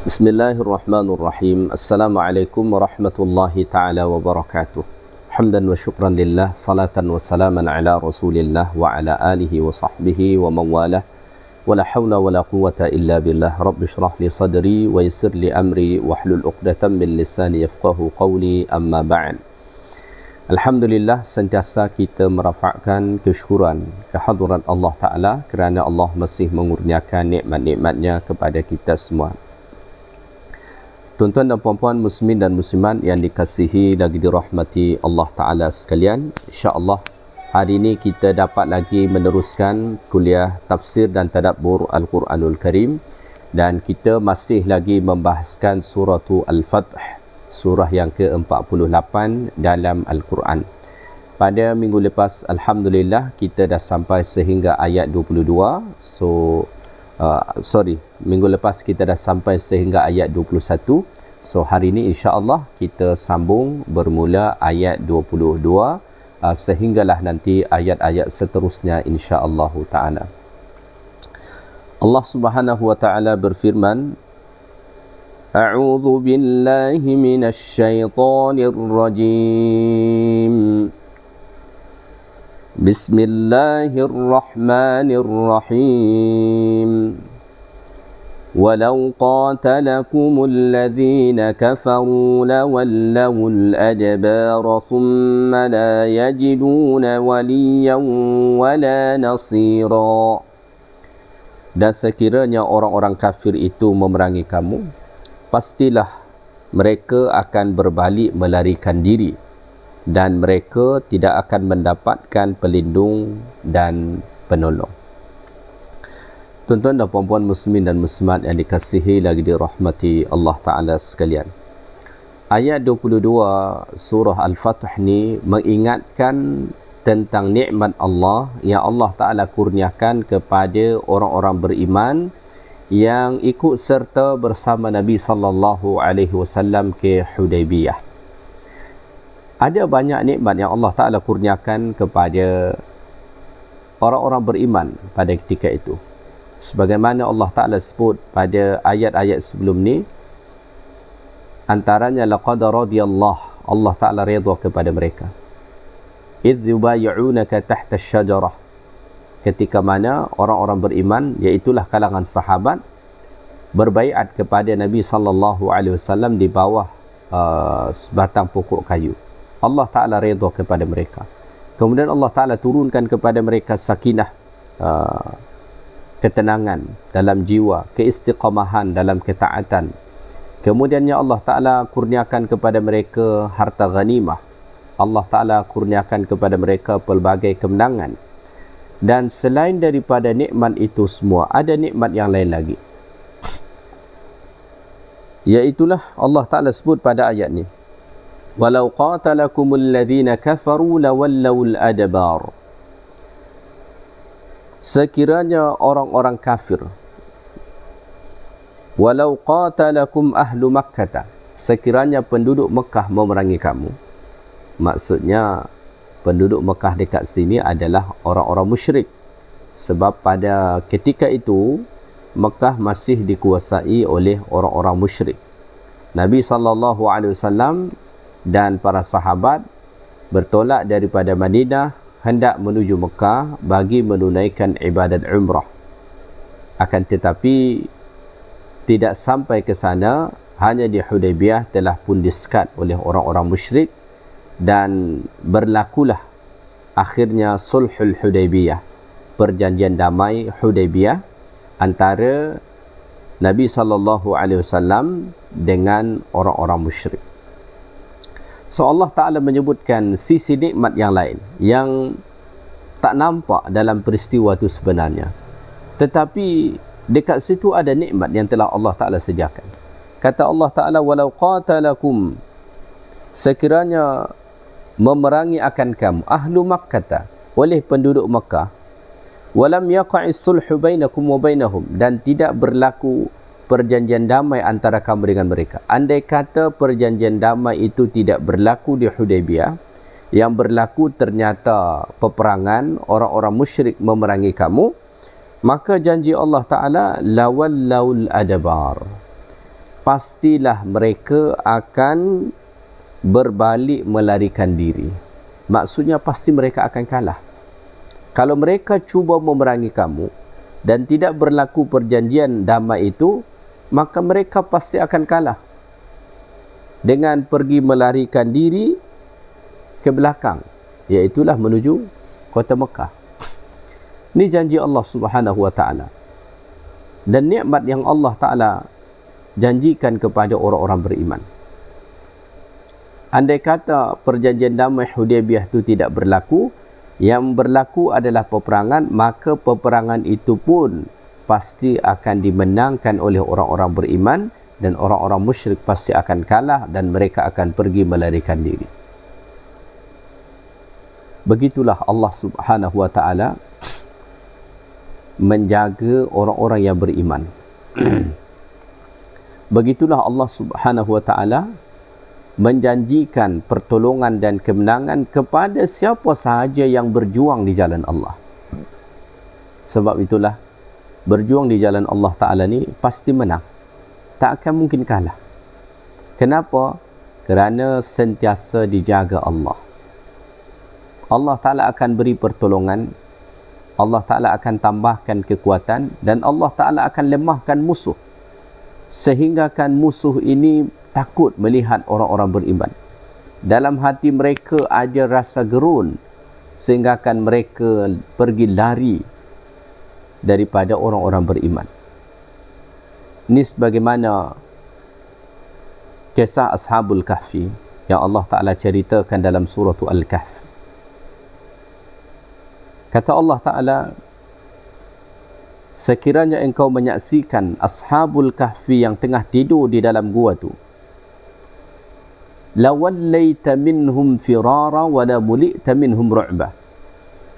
Bismillahirrahmanirrahim. Assalamualaikum warahmatullahi ta'ala wabarakatuh. Hamdan wa syukran lillah, salatan wa salaman ala rasulillah wa ala alihi wa sahbihi wa mawalah. Wa la hawla wa la quwata illa billah. Rabbi syrah li sadri wa yassir li amri wa hlul uqdatan min lisani yafqahu qawli, amma ba'd. Alhamdulillah, sentiasa kita merafakkan kesyukuran kehadiran Allah Ta'ala kerana Allah masih mengurniakan nikmat-nikmatnya kepada kita semua. Tuan-tuan dan puan-puan muslimin dan muslimat yang dikasihi lagi dirahmati Allah Ta'ala sekalian, insya-Allah hari ini kita dapat lagi meneruskan kuliah tafsir dan tadabbur Al-Quranul Karim, dan kita masih lagi membahaskan surah Al-Fath, surah yang ke-48 dalam Al-Quran. Pada minggu lepas, Alhamdulillah, kita dah sampai sehingga ayat 22. Minggu lepas kita dah sampai sehingga ayat 21. So hari ini insya-Allah kita sambung bermula ayat 22 sehinggalah nanti ayat-ayat seterusnya insya-Allah taala. Allah Subhanahu wa taala berfirman, A'udzu billahi minasy syaithanir rajim. Bismillahirrahmanirrahim. Walau qatalakum alladhina kafaru lawallaw al-adbar thumma la yajiduna waliyan wala nasira. Dan sekiranya orang-orang kafir itu memerangi kamu, pastilah mereka akan berbalik melarikan diri, dan mereka tidak akan mendapatkan pelindung dan penolong. Tuan-tuan dan puan-puan muslimin dan muslimat yang dikasihi lagi dirahmati Allah Ta'ala sekalian, ayat 22 surah Al-Fath ni mengingatkan tentang nikmat Allah yang Allah Ta'ala kurniakan kepada orang-orang beriman yang ikut serta bersama Nabi sallallahu alaihi wasallam ke Hudaybiyah. Ada banyak nikmat yang Allah Ta'ala kurniakan kepada orang-orang beriman pada ketika itu. Sebagaimana Allah Ta'ala sebut pada ayat-ayat sebelum ni, antaranya laqad radiyallahu, Allah Ta'ala redha kepada mereka. Idh yubay'unaka tahta asy-syajarah, ketika mana orang-orang beriman, iaitulah kalangan sahabat, berbaiat kepada Nabi sallallahu alaihi wasallam di bawah sebatang pokok kayu. Allah Ta'ala redha kepada mereka. Kemudian Allah Ta'ala turunkan kepada mereka sakinah, ketenangan dalam jiwa, keistiqamahan dalam ketaatan. Kemudiannya Allah Ta'ala kurniakan kepada mereka harta ghanimah. Allah Ta'ala kurniakan kepada mereka pelbagai kemenangan. Dan selain daripada nikmat itu semua, ada nikmat yang lain lagi, iaitulah Allah Ta'ala sebut pada ayat ni, walau qatalakumul ladzina kafaru lawallawul adbar. Sekiranya orang-orang kafir, walau qatalakum ahlu Makkah, sekiranya penduduk Mekah memerangi kamu, maksudnya penduduk Mekah dekat sini adalah orang-orang musyrik, sebab pada ketika itu Mekah masih dikuasai oleh orang-orang musyrik. Nabi SAW dan para sahabat bertolak daripada Madinah hendak menuju Mekah bagi menunaikan ibadat umrah. Akan tetapi tidak sampai ke sana, hanya di Hudaybiyah telah pun disekat oleh orang-orang musyrik, dan berlakulah akhirnya sulhul Hudaybiyah, perjanjian damai Hudaybiyah antara Nabi SAW dengan orang-orang musyrik. So Allah Ta'ala menyebutkan sisi nikmat yang lain yang tak nampak dalam peristiwa itu sebenarnya, tetapi dekat situ ada nikmat yang telah Allah Ta'ala sediakan. Kata Allah Ta'ala, walau qatalakum, sekiranya memerangi akan kamu ahlu Makkah, oleh penduduk Makkah, walam yaqa'is sulhu bainakum wa bainahum, dan tidak berlaku perjanjian damai antara kamu dengan mereka. Andai kata perjanjian damai itu tidak berlaku di Hudaybiyah, yang berlaku ternyata peperangan, orang-orang musyrik memerangi kamu, maka janji Allah Ta'ala lawallaul adbar, pastilah mereka akan berbalik melarikan diri. Maksudnya pasti mereka akan kalah. Kalau mereka cuba memerangi kamu dan tidak berlaku perjanjian damai itu, maka mereka pasti akan kalah dengan pergi melarikan diri ke belakang, iaitulah menuju kota Mekah. Ini janji Allah Subhanahu wa taala. Dan nikmat yang Allah taala janjikan kepada orang-orang beriman. Andai kata perjanjian damai Hudaybiyah itu tidak berlaku, yang berlaku adalah peperangan, maka peperangan itu pun pasti akan dimenangkan oleh orang-orang beriman, dan orang-orang musyrik pasti akan kalah dan mereka akan pergi melarikan diri. Begitulah Allah Subhanahu wa taala menjaga orang-orang yang beriman. Begitulah Allah Subhanahu wa taala menjanjikan pertolongan dan kemenangan kepada siapa sahaja yang berjuang di jalan Allah. Sebab itulah berjuang di jalan Allah Ta'ala ni pasti menang. Tak akan mungkin kalah. Kenapa? Kerana sentiasa dijaga Allah. Allah Ta'ala akan beri pertolongan, Allah Ta'ala akan tambahkan kekuatan, dan Allah Ta'ala akan lemahkan musuh, sehinggakan musuh ini takut melihat orang-orang beriman. Dalam hati mereka ada rasa gerun, sehinggakan mereka pergi lari daripada orang-orang beriman. Ini sebagaimana kisah Ashabul Kahfi yang Allah Ta'ala ceritakan dalam surah Al-Kahf. Kata Allah Ta'ala, sekiranya engkau menyaksikan Ashabul Kahfi yang tengah tidur di dalam gua tu, lawallaita minhum firara wa la muli'ta minhum ru'bah.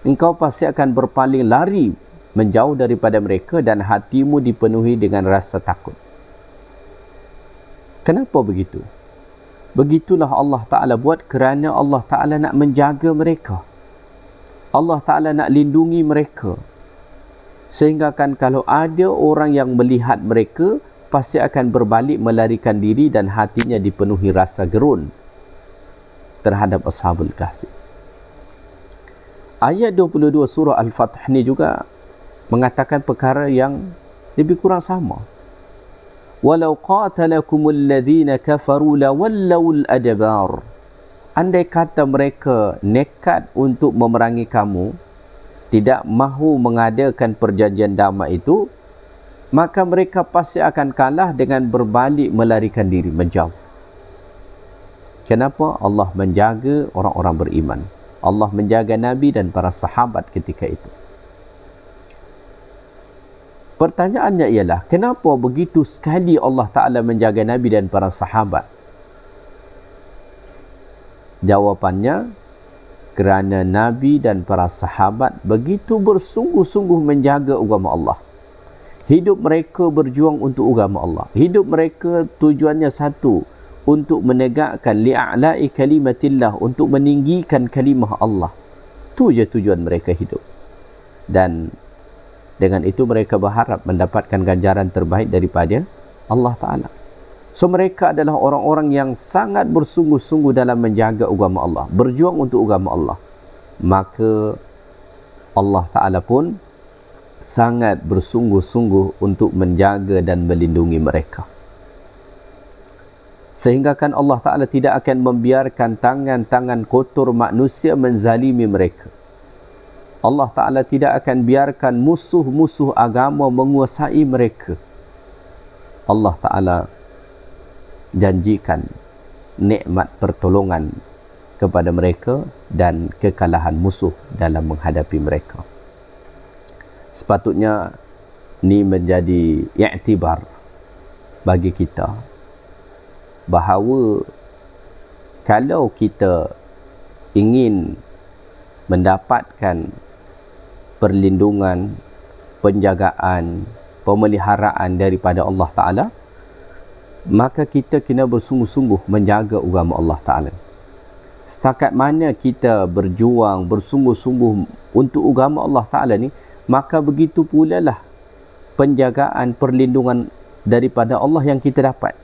Engkau pasti akan berpaling lari menjauh daripada mereka dan hatimu dipenuhi dengan rasa takut. Kenapa begitu? Begitulah Allah Ta'ala buat kerana Allah Ta'ala nak menjaga mereka. Allah Ta'ala nak lindungi mereka. Sehingga kan kalau ada orang yang melihat mereka, pasti akan berbalik melarikan diri dan hatinya dipenuhi rasa gerun terhadap Ashabul Kahfi. Ayat 22 surah Al-Fath ni juga mengatakan perkara yang lebih kurang sama. Walau qatalakumul ladzina kafaru lawallawul adbar. Andai kata mereka nekat untuk memerangi kamu, tidak mahu mengadakan perjanjian damai itu, maka mereka pasti akan kalah dengan berbalik melarikan diri, menjauh. Kenapa? Allah menjaga orang-orang beriman. Allah menjaga Nabi dan para sahabat ketika itu. Pertanyaannya ialah, kenapa begitu sekali Allah Ta'ala menjaga Nabi dan para sahabat? Jawapannya, kerana Nabi dan para sahabat begitu bersungguh-sungguh menjaga agama Allah. Hidup mereka berjuang untuk agama Allah. Hidup mereka tujuannya satu, untuk menegakkan li'a'la'i kalimatillah, untuk meninggikan kalimah Allah. Itu je tujuan mereka hidup. Dan dengan itu mereka berharap mendapatkan ganjaran terbaik daripada Allah Ta'ala. So mereka adalah orang-orang yang sangat bersungguh-sungguh dalam menjaga agama Allah, berjuang untuk agama Allah. Maka Allah Ta'ala pun sangat bersungguh-sungguh untuk menjaga dan melindungi mereka. Sehingga kan Allah Ta'ala tidak akan membiarkan tangan-tangan kotor manusia menzalimi mereka. Allah Ta'ala tidak akan biarkan musuh-musuh agama menguasai mereka. Allah Ta'ala janjikan nikmat pertolongan kepada mereka dan kekalahan musuh dalam menghadapi mereka. Sepatutnya ini menjadi i'tibar bagi kita bahawa kalau kita ingin mendapatkan perlindungan, penjagaan, pemeliharaan daripada Allah Ta'ala, maka kita kena bersungguh-sungguh menjaga agama Allah Ta'ala. Setakat mana kita berjuang bersungguh-sungguh untuk agama Allah Ta'ala ni, maka begitu pula lah penjagaan, perlindungan daripada Allah yang kita dapat.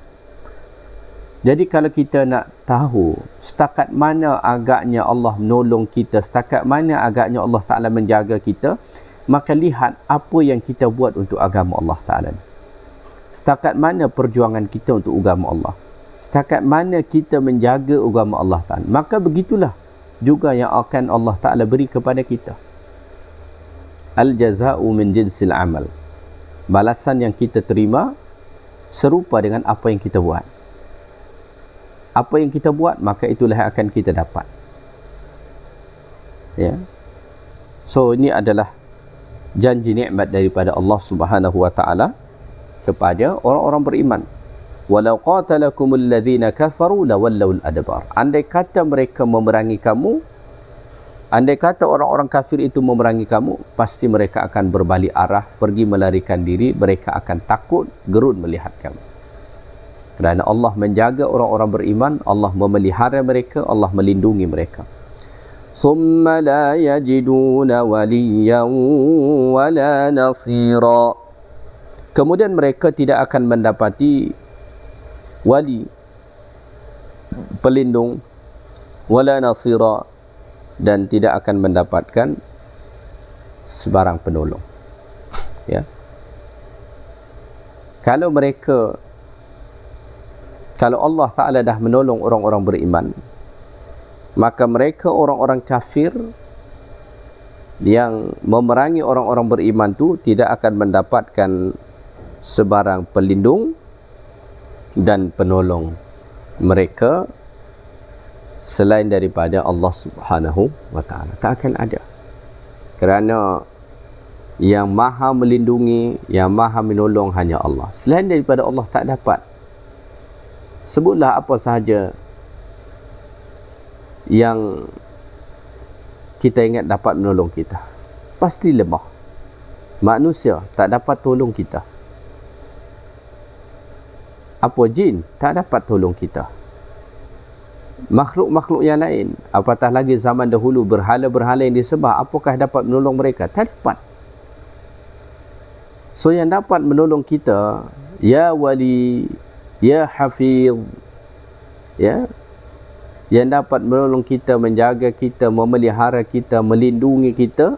Jadi kalau kita nak tahu setakat mana agaknya Allah menolong kita, setakat mana agaknya Allah Ta'ala menjaga kita, maka lihat apa yang kita buat untuk agama Allah Ta'ala. Setakat mana perjuangan kita untuk agama Allah, setakat mana kita menjaga agama Allah Ta'ala, maka begitulah juga yang akan Allah Ta'ala beri kepada kita. Al-jaza'u min jinsil amal. Balasan yang kita terima serupa dengan apa yang kita buat. Apa yang kita buat, maka itulah yang akan kita dapat. Ya. So ini adalah janji nikmat daripada Allah Subhanahu wa taala kepada orang-orang beriman. Walau qatalakumul ladzina kafaru lawallawul adbar. Andai kata mereka memerangi kamu, andai kata orang-orang kafir itu memerangi kamu, pasti mereka akan berbalik arah, pergi melarikan diri, mereka akan takut, gerun melihat kamu. Kerana Allah menjaga orang-orang beriman, Allah memelihara mereka, Allah melindungi mereka. Summa la yajiduna waliyan wala nasira. Kemudian mereka tidak akan mendapati wali, pelindung, wala nasira, dan tidak akan mendapatkan sebarang penolong. Ya. Kalau Allah Ta'ala dah menolong orang-orang beriman, maka mereka orang-orang kafir yang memerangi orang-orang beriman tu tidak akan mendapatkan sebarang pelindung dan penolong mereka selain daripada Allah Subhanahu wa Ta'ala. Tak akan ada. Kerana yang maha melindungi, yang maha menolong hanya Allah. Selain daripada Allah tak dapat. Sebutlah apa sahaja yang kita ingat dapat menolong kita. Pasti lemah. Manusia tak dapat tolong kita. Apa jin tak dapat tolong kita. Makhluk-makhluk yang lain, apatah lagi zaman dahulu berhala-berhala yang disembah, apakah dapat menolong mereka? Tak dapat. So yang dapat menolong kita, ya wali, ya hafiz, ya, yang dapat menolong kita, menjaga kita, memelihara kita, melindungi kita,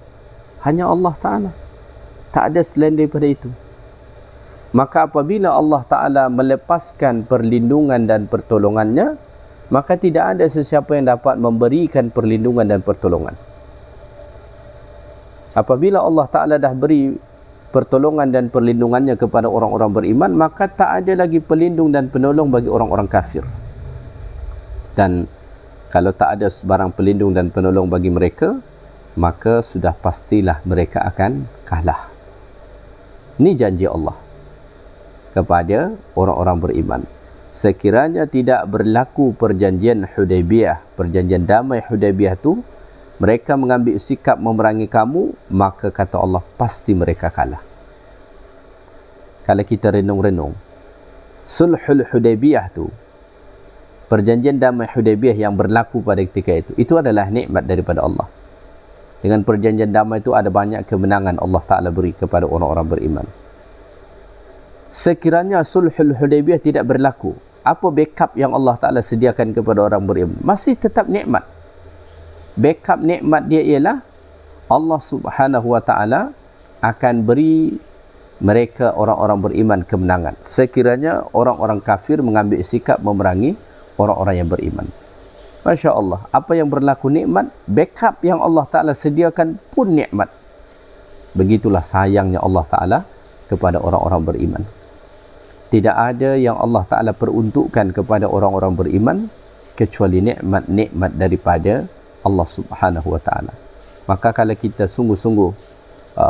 hanya Allah Ta'ala. Tak ada selain daripada itu. Maka apabila Allah Ta'ala melepaskan perlindungan dan pertolongannya, maka tidak ada sesiapa yang dapat memberikan perlindungan dan pertolongan. Apabila Allah Ta'ala dah beri pertolongan dan perlindungannya kepada orang-orang beriman, maka tak ada lagi pelindung dan penolong bagi orang-orang kafir. Dan kalau tak ada sebarang pelindung dan penolong bagi mereka, maka sudah pastilah mereka akan kalah. Ini janji Allah kepada orang-orang beriman. Sekiranya tidak berlaku perjanjian Hudaybiyah, perjanjian damai Hudaybiyah tu, mereka mengambil sikap memerangi kamu, maka kata Allah, pasti mereka kalah. Kalau kita renung-renung, Sulhul Hudaybiyah tu, perjanjian damai Hudaybiyah yang berlaku pada ketika itu adalah nikmat daripada Allah. Dengan perjanjian damai itu ada banyak kemenangan Allah Ta'ala beri kepada orang-orang beriman. Sekiranya Sulhul Hudaybiyah tidak berlaku, apa backup yang Allah Ta'ala sediakan kepada orang beriman? Masih tetap nikmat. Backup nikmat dia ialah Allah Subhanahu wa Ta'ala akan beri mereka orang-orang beriman kemenangan sekiranya orang-orang kafir mengambil sikap memerangi orang-orang yang beriman. Masya Allah, apa yang berlaku nikmat, backup yang Allah Ta'ala sediakan pun nikmat. Begitulah sayangnya Allah Ta'ala kepada orang-orang beriman. Tidak ada yang Allah Ta'ala peruntukkan kepada orang-orang beriman kecuali nikmat-nikmat daripada Allah Subhanahu wa Ta'ala. Maka kalau kita sungguh-sungguh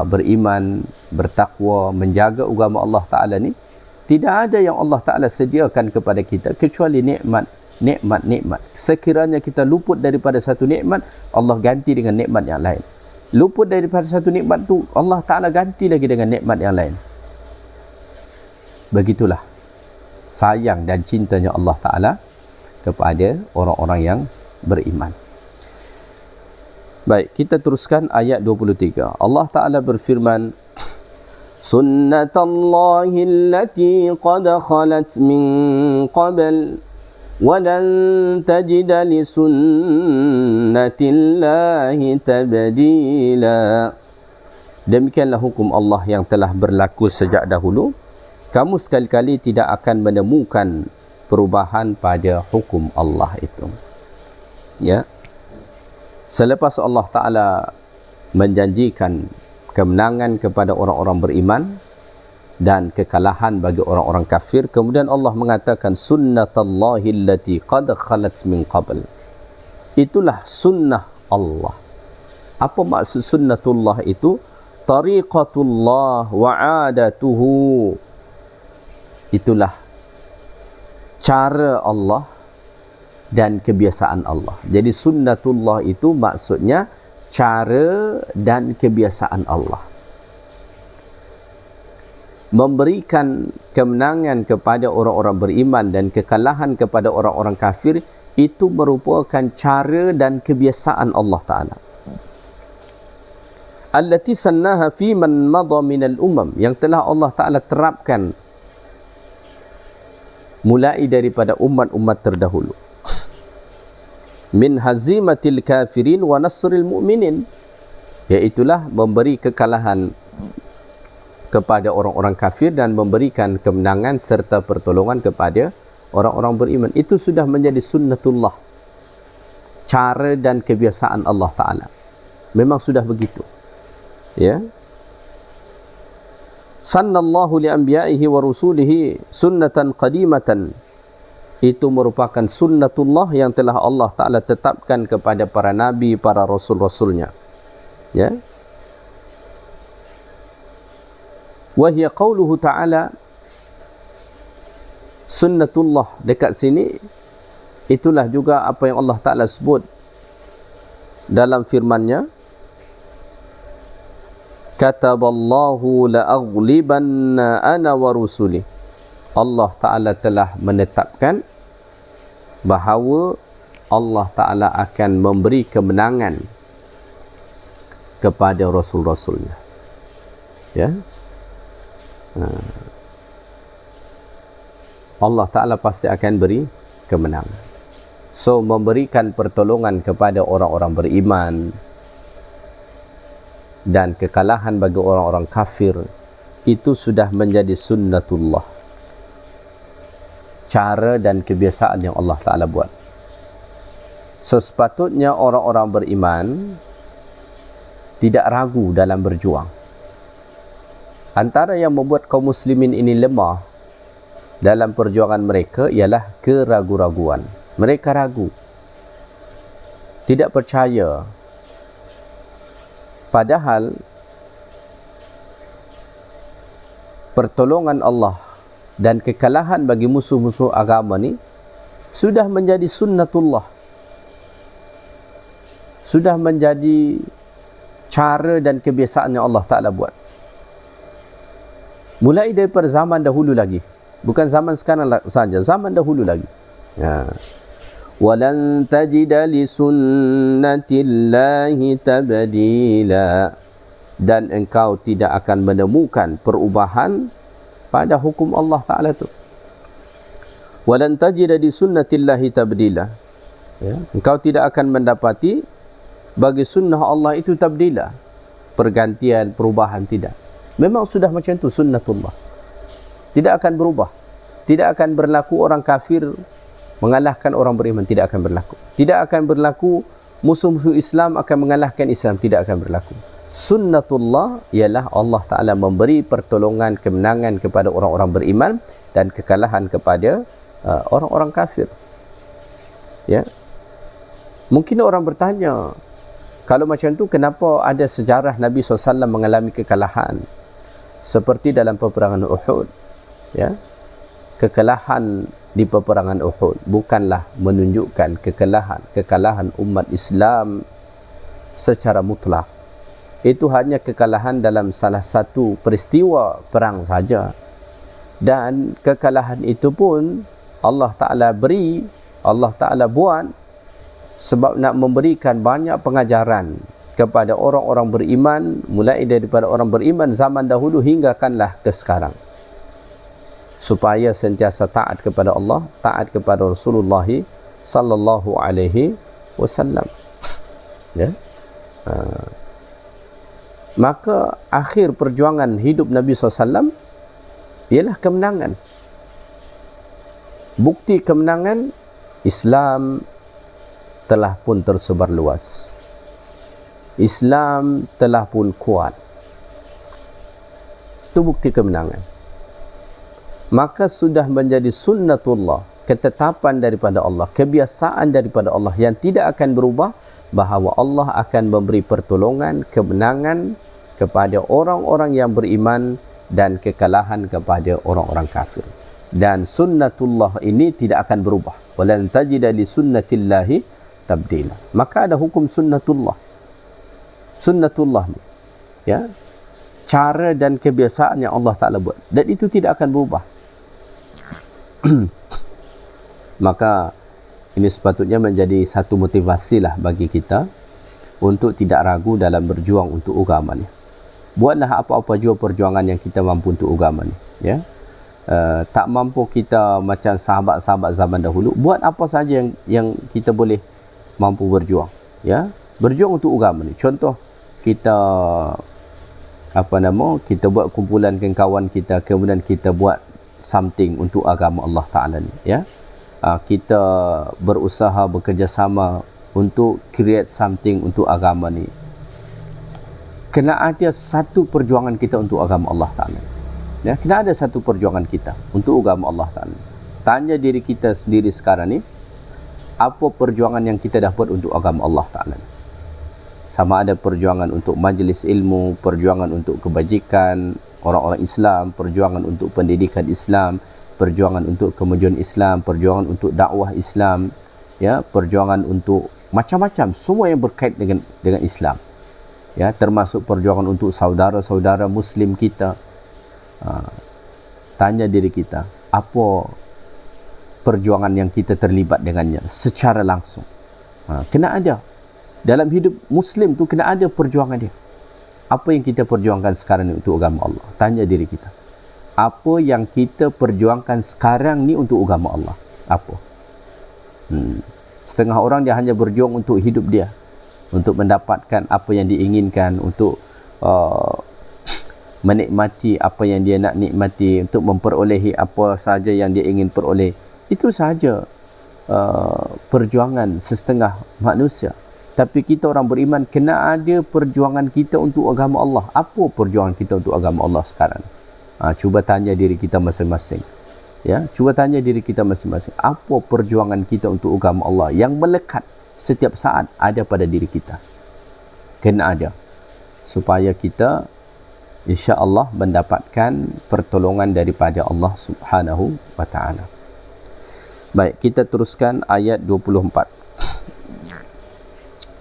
beriman, bertakwa, menjaga agama Allah Ta'ala ni, tidak ada yang Allah Ta'ala sediakan kepada kita kecuali nikmat. Sekiranya kita luput daripada satu nikmat, Allah ganti dengan nikmat yang lain. Luput daripada satu nikmat tu, Allah Ta'ala ganti lagi dengan nikmat yang lain. Begitulah sayang dan cintanya Allah Ta'ala kepada orang-orang yang beriman. Baik, kita teruskan ayat 23. Allah Ta'ala berfirman, Sunnatallahi allati qad khalat min qabl walan tajida li sunnatillahi tabdila. Demikianlah hukum Allah yang telah berlaku sejak dahulu. Kamu sekali-kali tidak akan menemukan perubahan pada hukum Allah itu. Ya. Selepas Allah Ta'ala menjanjikan kemenangan kepada orang-orang beriman dan kekalahan bagi orang-orang kafir, kemudian Allah mengatakan sunnatallahi allati qad khalat min qabl. Itulah sunnah Allah. Apa maksud sunnatullah itu? Tariqatullah wa adatuhu. Itulah cara Allah dan kebiasaan Allah. Jadi sunnatullah itu maksudnya cara dan kebiasaan Allah. Memberikan kemenangan kepada orang-orang beriman dan kekalahan kepada orang-orang kafir itu merupakan cara dan kebiasaan Allah Ta'ala. Allati sannaha fi man madha minal umam, yang telah Allah Ta'ala terapkan mulai daripada umat-umat terdahulu. Min hazimatil kafirin wa nasril mu'minin, iaitulah memberi kekalahan kepada orang-orang kafir dan memberikan kemenangan serta pertolongan kepada orang-orang beriman. Itu sudah menjadi sunnatullah, cara dan kebiasaan Allah Ta'ala. Memang sudah begitu. Ya. Sannallahu li anbiya'ihi wa rusulihi sunnatan qadimatan. Itu merupakan sunnatullah yang telah Allah Ta'ala tetapkan kepada para nabi, para rasul-rasulnya. Ya. Wa hiya qauluhu ta'ala, sunnatullah dekat sini itulah juga apa yang Allah Ta'ala sebut dalam firman-Nya, kataballahu la'aghlibanna ana wa rusuli. Allah Ta'ala telah menetapkan bahawa Allah Ta'ala akan memberi kemenangan kepada rasul-rasulnya. Ya. Allah Ta'ala pasti akan beri kemenangan. So, memberikan pertolongan kepada orang-orang beriman dan kekalahan bagi orang-orang kafir, itu sudah menjadi sunnatullah, cara dan kebiasaan yang Allah Ta'ala buat. So, sepatutnya orang-orang beriman tidak ragu dalam berjuang. Antara yang membuat kaum muslimin ini lemah dalam perjuangan mereka ialah keraguan-raguan. Mereka ragu, tidak percaya. Padahal pertolongan Allah dan kekalahan bagi musuh-musuh agama ni sudah menjadi sunnatullah, sudah menjadi cara dan kebiasaan yang Allah Ta'ala buat. Mulai daripada zaman dahulu lagi, bukan zaman sekarang saja, zaman dahulu lagi. Ya. Walan tajida li sunnatillahi tabdila, dan engkau tidak akan menemukan perubahan pada hukum Allah Ta'ala itu. Walan tajida li sunnatillahi tabdila, ya. Engkau tidak akan mendapati bagi sunnah Allah itu tabdila, pergantian, perubahan, tidak. Memang sudah macam itu sunnatullah, tidak akan berubah. Tidak akan berlaku orang kafir mengalahkan orang beriman, tidak akan berlaku. Tidak akan berlaku musuh-musuh Islam akan mengalahkan Islam, tidak akan berlaku. Sunnatullah ialah Allah Ta'ala memberi pertolongan, kemenangan kepada orang-orang beriman dan kekalahan kepada orang-orang kafir. Ya. Mungkin orang bertanya, kalau macam tu kenapa ada sejarah Nabi SAW mengalami kekalahan seperti dalam peperangan Uhud? Ya. Kekalahan di peperangan Uhud bukanlah menunjukkan kekalahan umat Islam secara mutlak. Itu hanya kekalahan dalam salah satu peristiwa perang saja. Dan kekalahan itu pun Allah Ta'ala beri, Allah Ta'ala buat sebab nak memberikan banyak pengajaran kepada orang-orang beriman, mulai daripada orang beriman zaman dahulu hinggakanlah ke sekarang. supaya sentiasa taat kepada Allah, taat kepada Rasulullah sallallahu alaihi wasallam. Ya. Maka akhir perjuangan hidup Nabi SAW ialah kemenangan. Bukti kemenangan, Islam telah pun tersebar luas. Islam telah pun kuat. Itu bukti kemenangan. Maka sudah menjadi sunnatullah, ketetapan daripada Allah, kebiasaan daripada Allah yang tidak akan berubah, bahawa Allah akan memberi pertolongan, kemenangan kepada orang-orang yang beriman dan kekalahan kepada orang-orang kafir. Dan sunnatullah ini tidak akan berubah. Walan tajida li sunnatillahi tabdila. Maka ada hukum sunnatullah. Sunnatullah ni, ya, cara dan kebiasaan yang Allah Ta'ala buat, dan itu tidak akan berubah. Maka ini sepatutnya menjadi satu motivasi lah bagi kita untuk tidak ragu dalam berjuang untuk agama ni. Buatlah apa-apa jua perjuangan yang kita mampu untuk agama ni, ya. Tak mampu kita macam sahabat-sahabat zaman dahulu, buat apa saja yang kita boleh mampu berjuang, ya. Berjuang untuk agama ni. Contoh, kita kita buat kumpulan dengan kawan kita, kemudian kita buat something untuk agama Allah Ta'ala ni, ya. Kita berusaha bekerjasama untuk create something untuk agama ni. Kena ada satu perjuangan kita untuk agama Allah Ta'ala, ya. Kena ada satu perjuangan kita untuk agama Allah Ta'ala. Tanya diri kita sendiri sekarang ni, apa perjuangan yang kita dah buat untuk agama Allah Ta'ala? Sama ada perjuangan untuk majlis ilmu, perjuangan untuk kebajikan orang-orang Islam, perjuangan untuk pendidikan Islam, perjuangan untuk kemajuan Islam, perjuangan untuk dakwah Islam, ya, perjuangan untuk macam-macam, semua yang berkait dengan Islam, ya, termasuk perjuangan untuk saudara-saudara Muslim kita. Tanya diri kita, apa perjuangan yang kita terlibat dengannya secara langsung. Kena ada dalam hidup Muslim tu, kena ada perjuangan dia. Apa yang kita perjuangkan sekarang ni untuk agama Allah? Tanya diri kita, apa yang kita perjuangkan sekarang ni untuk agama Allah? Apa? Setengah orang dia hanya berjuang untuk hidup dia, untuk mendapatkan apa yang diinginkan, untuk menikmati apa yang dia nak nikmati, untuk memperolehi apa sahaja yang dia ingin peroleh. Itu sahaja perjuangan setengah manusia. Tapi kita orang beriman kena ada perjuangan kita untuk agama Allah. Apa perjuangan kita untuk agama Allah sekarang? Cuba tanya diri kita masing-masing. Ya, cuba tanya diri kita masing-masing. Apa perjuangan kita untuk agama Allah yang melekat setiap saat ada pada diri kita? Kena ada, supaya kita insya-Allah mendapatkan pertolongan daripada Allah Subhanahu wa taala. Baik, kita teruskan ayat 24.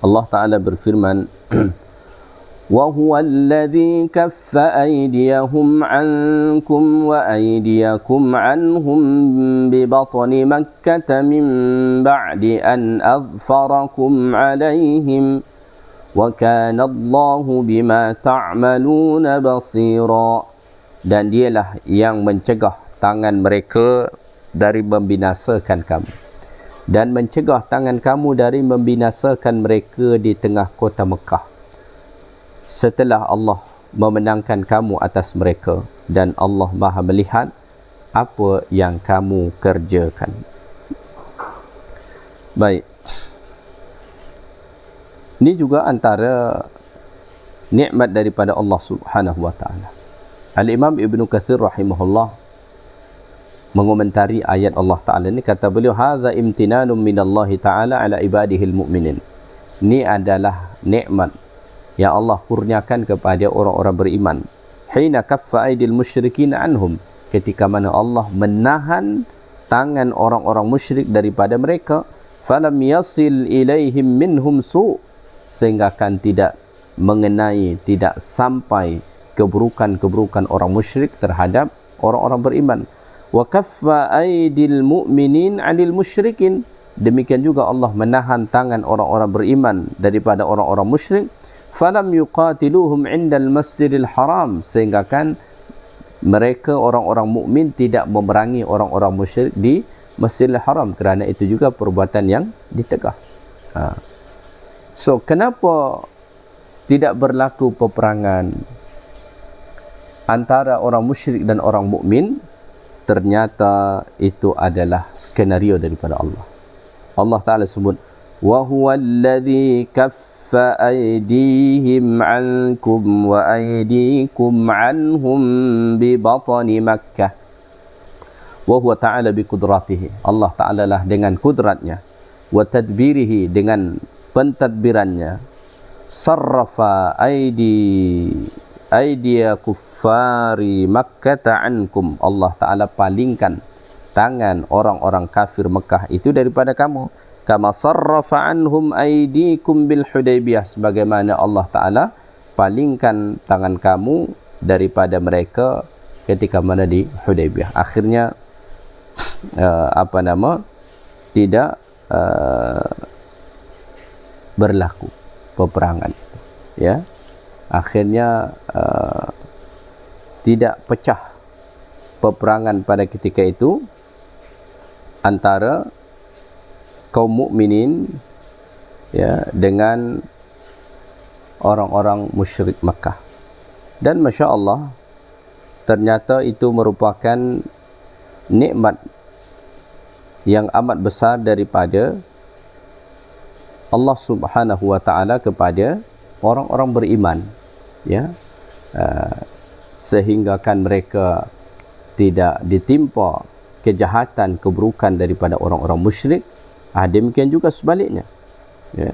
Allah Ta'ala berfirman, وَهُوَ الَّذِي كَفَّ أَيْدِيَهُمْ عَنْكُمْ وَأَيْدِيَكُمْ عَنْهُمْ بِبَطْنِ مَكَّةَ مِنْ بَعْدِ أَنْ أَظْفَرَكُمْ عَلَيْهِمْ وَكَانَ اللَّهُ بِمَا تَعْمَلُونَ بَصِيرًا. Dan dialah yang mencegah tangan mereka dari membinasakan kamu, dan mencegah tangan kamu dari membinasakan mereka di tengah kota Mekah, setelah Allah memenangkan kamu atas mereka, dan Allah Maha melihat apa yang kamu kerjakan. Baik, ini juga antara nikmat daripada Allah Subhanahu wa taala. Al-Imam Ibnu Katsir rahimahullah mengomentari ayat Allah Ta'ala ni, kata beliau, hadza imtinanun minallahi ta'ala ala ibadihil mu'minin. Ini adalah nikmat yang Allah kurniakan kepada orang-orang beriman. Hina kaffa aidil musyrikin anhum, ketika mana Allah menahan tangan orang-orang musyrik daripada mereka. Falam yasil ilaihim minhum su', sehingga kan tidak mengenai, tidak sampai keburukan-keburukan orang musyrik terhadap orang-orang beriman. Wa kaffa aidil mu'minin 'anil musyrikin, demikian juga Allah menahan tangan orang-orang beriman daripada orang-orang musyrik. Falam yuqatiluhum 'indal masjidil haram, sehingga kan mereka orang-orang mukmin tidak memerangi orang-orang musyrik di Masjidil Haram, kerana itu juga perbuatan yang ditegah. So kenapa tidak berlaku peperangan antara orang musyrik dan orang mukmin? Ternyata itu adalah skenario daripada Allah. Allah Ta'ala sebut, wa huwa alladhi kaffa aydihim ankum wa aydikum anhum bi batni Makkah wa huwa ta'ala bi qudratihi. Allah Ta'ala lah dengan kudratnya, wa tadbirihi dengan pentadbirannya, sarrafa aidiya kuffari Makkah ankum. Allah Ta'ala palingkan tangan orang-orang kafir Mekah itu daripada kamu. Kama sarrafa anhum aidikum bil Hudaybiyah, sebagaimana Allah Ta'ala palingkan tangan kamu daripada mereka ketika mana di Hudaybiyah. Akhirnya tidak berlaku peperangan itu, ya. Akhirnya tidak pecah peperangan pada ketika itu antara kaum mukminin, ya, dengan orang-orang musyrik Makkah. Dan Masya Allah, ternyata itu merupakan nikmat yang amat besar daripada Allah Subhanahu wa Ta'ala kepada orang-orang beriman, ya, sehinggakan mereka tidak ditimpa kejahatan, keburukan daripada orang-orang musyrik. Demikian juga sebaliknya, ya.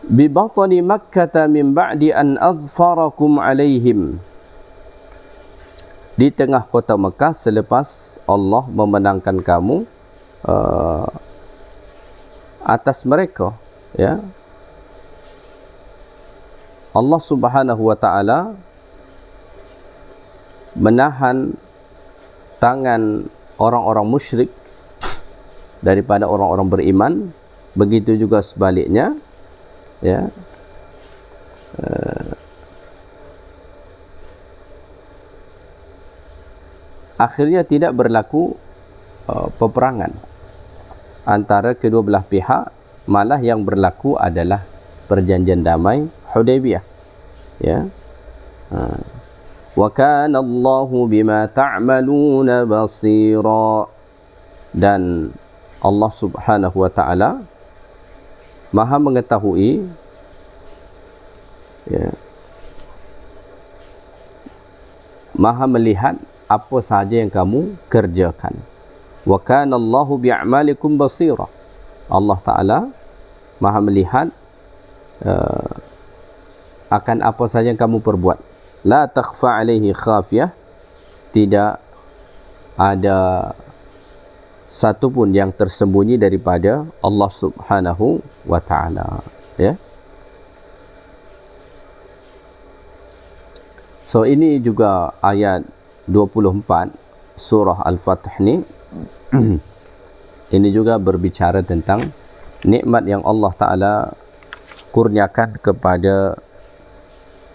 Bi batni Makkah min ba'di an adfarakum alaihim, di tengah kota Mekah selepas Allah memenangkan kamu atas mereka, ya. Allah Subhanahu wa Ta'ala menahan tangan orang-orang musyrik daripada orang-orang beriman, begitu juga sebaliknya, ya. Akhirnya tidak berlaku peperangan antara kedua belah pihak, malah yang berlaku adalah perjanjian damai Hudaybiyah, ya. Wa kana Allahu bima ta'maluna basira, dan Allah Subhanahu wa Ta'ala Maha mengetahui, ya, Maha melihat apa sahaja yang kamu kerjakan. Wa kana Allahu bi'amalikum basira, Allah Ta'ala Maha melihat akan apa saja yang kamu perbuat. La takhfa alaihi khafiyah, tidak ada satu pun yang tersembunyi daripada Allah Subhanahu wa Ta'ala, ya. So ini juga ayat 24 surah Al-Fatih ni ini juga berbicara tentang nikmat yang Allah Ta'ala kurniakan kepada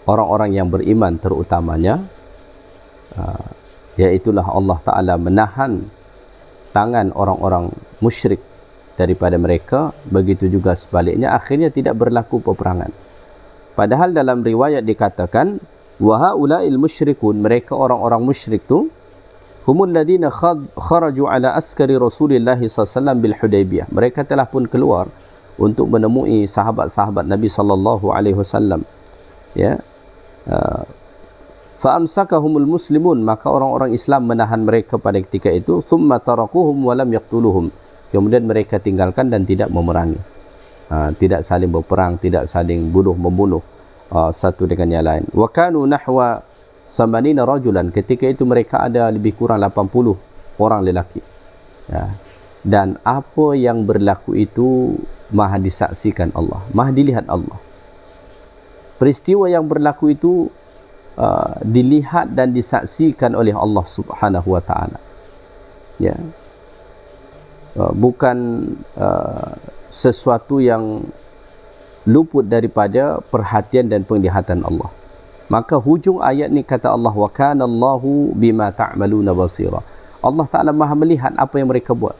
orang-orang yang beriman, terutamanya yaitulah Allah Ta'ala menahan tangan orang-orang musyrik daripada mereka, begitu juga sebaliknya, akhirnya tidak berlaku peperangan. Padahal dalam riwayat dikatakan, wa haula'il musyrikun, mereka orang-orang musyrik tu, humul ladina kharaju ala askari Rasulillah SAW bil Hudaybiyah, mereka telah pun keluar untuk menemui sahabat-sahabat Nabi SAW, ya. Fa'amsakahumul muslimun, maka orang-orang Islam menahan mereka pada ketika itu. Thumma tarakuhum wa lam yaqtuluhum, kemudian mereka tinggalkan dan tidak memerangi, tidak saling berperang, tidak saling bunuh-membunuh satu dengan yang lain. Wa kanu nahwa 80 rajulan, ketika itu mereka ada lebih kurang 80 orang lelaki, ya. Dan apa yang berlaku itu maha disaksikan Allah, maha dilihat Allah. Peristiwa yang berlaku itu dilihat dan disaksikan oleh Allah Subhanahu wa Ta'ala, ya. Bukan sesuatu yang luput daripada perhatian dan penglihatan Allah, Maka hujung ayat ni kata Allah, wa kana Allahu bima ta'maluna basira. Allah Ta'ala Maha melihat apa yang mereka buat.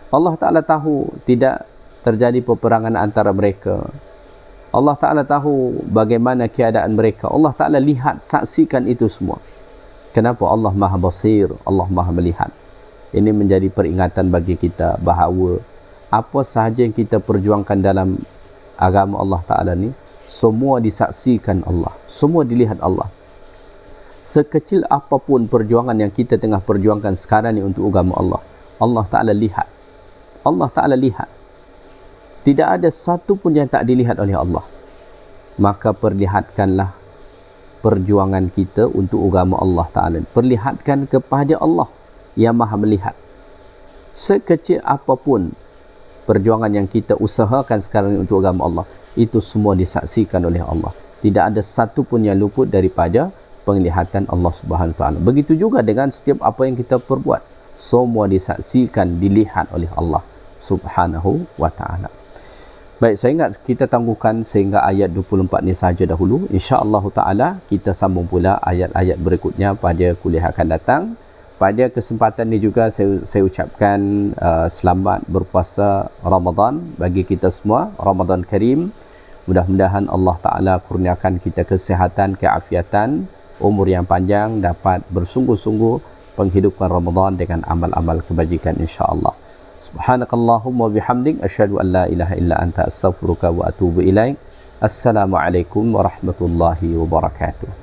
Allah Ta'ala tahu tidak terjadi peperangan antara mereka. Allah Ta'ala tahu bagaimana keadaan mereka. Allah Ta'ala lihat, saksikan itu semua. Kenapa? Allah Maha Basir, Allah Maha melihat. Ini menjadi peringatan bagi kita bahawa apa sahaja yang kita perjuangkan dalam agama Allah Ta'ala ni, semua disaksikan Allah, semua dilihat Allah. Sekecil apapun perjuangan yang kita tengah perjuangkan sekarang ni untuk agama Allah, Allah Ta'ala lihat. Allah Ta'ala lihat. Tidak ada satu pun yang tak dilihat oleh Allah. Maka perlihatkanlah perjuangan kita untuk agama Allah Ta'ala. Perlihatkan kepada Allah yang Maha melihat. Sekecil apapun perjuangan yang kita usahakan sekarang ini untuk agama Allah, itu semua disaksikan oleh Allah. Tidak ada satu pun yang luput daripada penglihatan Allah Subhanahu Wa Taala. Begitu juga dengan setiap apa yang kita perbuat, semua disaksikan, dilihat oleh Allah Subhanahu Wa Taala. Baik, saya ingat kita tangguhkan sehingga ayat 24 ni saja dahulu. Insya-Allah Taala kita sambung pula ayat-ayat berikutnya pada kuliah akan datang. Pada kesempatan ini juga saya ucapkan selamat berpuasa Ramadan bagi kita semua. Ramadan Karim. Mudah-mudahan Allah Ta'ala kurniakan kita kesihatan, keafiatan, umur yang panjang, dapat bersungguh-sungguh penghidupan Ramadan dengan amal-amal kebajikan insya-Allah. Subhanakallahumma bihamdik asyhadu an la ilaha illa anta astaghfiruka wa atubu ilaik. Assalamualaikum warahmatullahi wabarakatuh.